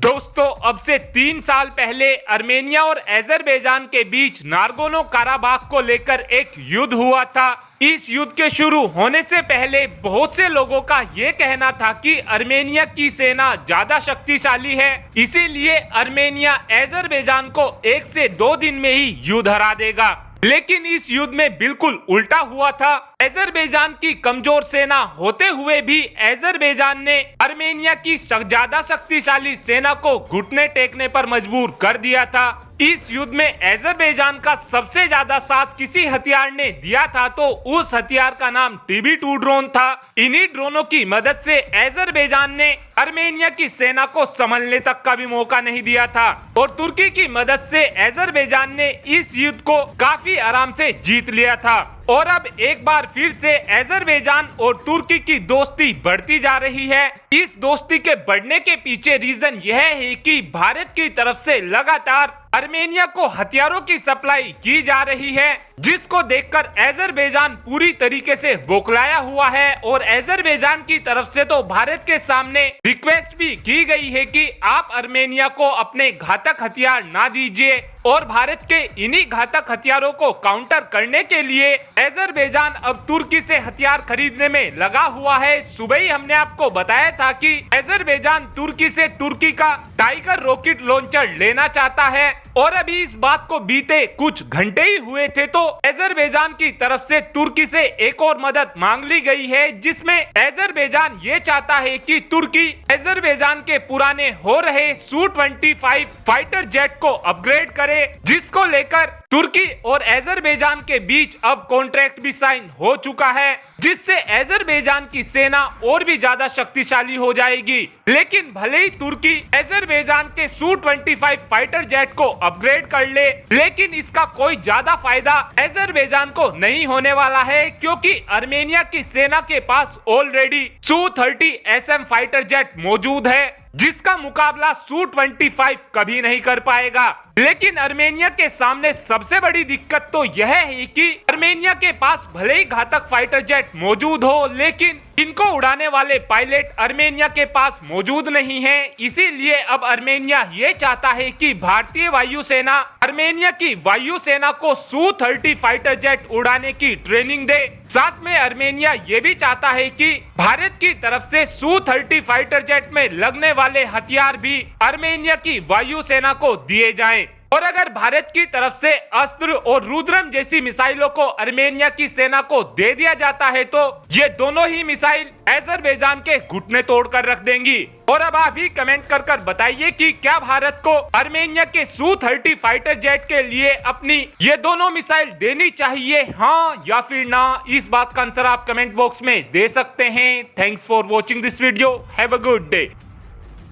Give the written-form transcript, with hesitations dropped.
दोस्तों अब से 3 साल पहले अर्मेनिया और अजरबैजान के बीच नागोर्नो काराबाख को लेकर एक युद्ध हुआ था। इस युद्ध के शुरू होने से पहले बहुत से लोगों का ये कहना था कि अर्मेनिया की सेना ज्यादा शक्तिशाली है, इसीलिए अर्मेनिया अजरबैजान को 1 से 2 दिन में ही युद्ध हरा देगा। लेकिन इस युद्ध में बिल्कुल उल्टा हुआ था। अजरबैजान की कमजोर सेना होते हुए भी अजरबैजान ने अर्मेनिया की ज्यादा शक्तिशाली सेना को घुटने टेकने पर मजबूर कर दिया था। इस युद्ध में अजरबैजान का सबसे ज्यादा साथ किसी हथियार ने दिया था तो उस हथियार का नाम TB2 ड्रोन था। इन्हीं ड्रोनों की मदद से अजरबैजान ने अर्मेनिया की सेना को संभलने तक का भी मौका नहीं दिया था और तुर्की की मदद से अजरबैजान ने इस युद्ध को काफी आराम से जीत लिया था। और अब एक बार फिर से अजरबैजान और तुर्की की दोस्ती बढ़ती जा रही है। इस दोस्ती के बढ़ने के पीछे रीजन यह है कि भारत की तरफ से लगातार अर्मेनिया को हथियारों की सप्लाई की जा रही है, जिसको देखकर अजरबैजान पूरी तरीके से बौखलाया हुआ है। और अजरबैजान की तरफ से तो भारत के सामने रिक्वेस्ट भी की गई है कि आप अर्मेनिया को अपने घातक हथियार ना दीजिए। और भारत के इन्हीं घातक हथियारों को काउंटर करने के लिए अजरबैजान अब तुर्की से हथियार खरीदने में लगा हुआ है। सुबह ही हमने आपको बताया था कि अजरबैजान तुर्की से तुर्की का टाइगर रॉकेट लॉन्चर लेना चाहता है और अभी इस बात को बीते कुछ घंटे ही हुए थे तो अजरबैजान की तरफ से तुर्की से एक और मदद मांग ली गई है, जिसमें अजरबैजान ये चाहता है कि तुर्की अजरबैजान के पुराने हो रहे Su-25 फाइटर जेट को अपग्रेड करे, जिसको लेकर तुर्की और अजरबैजान के बीच अब कॉन्ट्रैक्ट भी साइन हो चुका है, जिससे अजरबैजान की सेना और भी ज्यादा शक्तिशाली हो जाएगी। लेकिन भले ही तुर्की अजरबैजान के Su-25 फाइटर जेट को अपग्रेड कर ले, लेकिन इसका कोई ज्यादा फायदा अजरबैजान को नहीं होने वाला है, क्योंकि अर्मेनिया की सेना के पास already Su-30 SM fighter jet मौजूद है, जिसका मुकाबला Su-25 कभी नहीं कर पाएगा। लेकिन अर्मेनिया के सामने सबसे बड़ी दिक्कत तो यह है कि अर्मेनिया के पास भले ही घातक फाइटर जेट मौजूद हो, लेकिन इनको उड़ाने वाले पायलट अर्मेनिया के पास मौजूद नहीं है। इसीलिए अब अर्मेनिया ये चाहता है कि भारतीय वायुसेना अर्मेनिया की वायुसेना को Su-30 फाइटर जेट उड़ाने की ट्रेनिंग दे। साथ में अर्मेनिया ये भी चाहता है कि भारत की तरफ से Su-30 फाइटर जेट में लगने वाले हथियार भी अर्मेनिया की वायुसेना को दिए जाएं। और अगर भारत की तरफ से अस्त्र और रुद्रम जैसी मिसाइलों को अर्मेनिया की सेना को दे दिया जाता है तो ये दोनों ही मिसाइल अजरबैजान के घुटने तोड़कर रख देंगी। और अब आप भी कमेंट कर बताइए कि क्या भारत को अर्मेनिया के Su-30 फाइटर जेट के लिए अपनी ये दोनों मिसाइल देनी चाहिए, हाँ या फिर ना? इस बात का आंसर आप कमेंट बॉक्स में दे सकते हैं। Thanks for watching this video. Have a good day.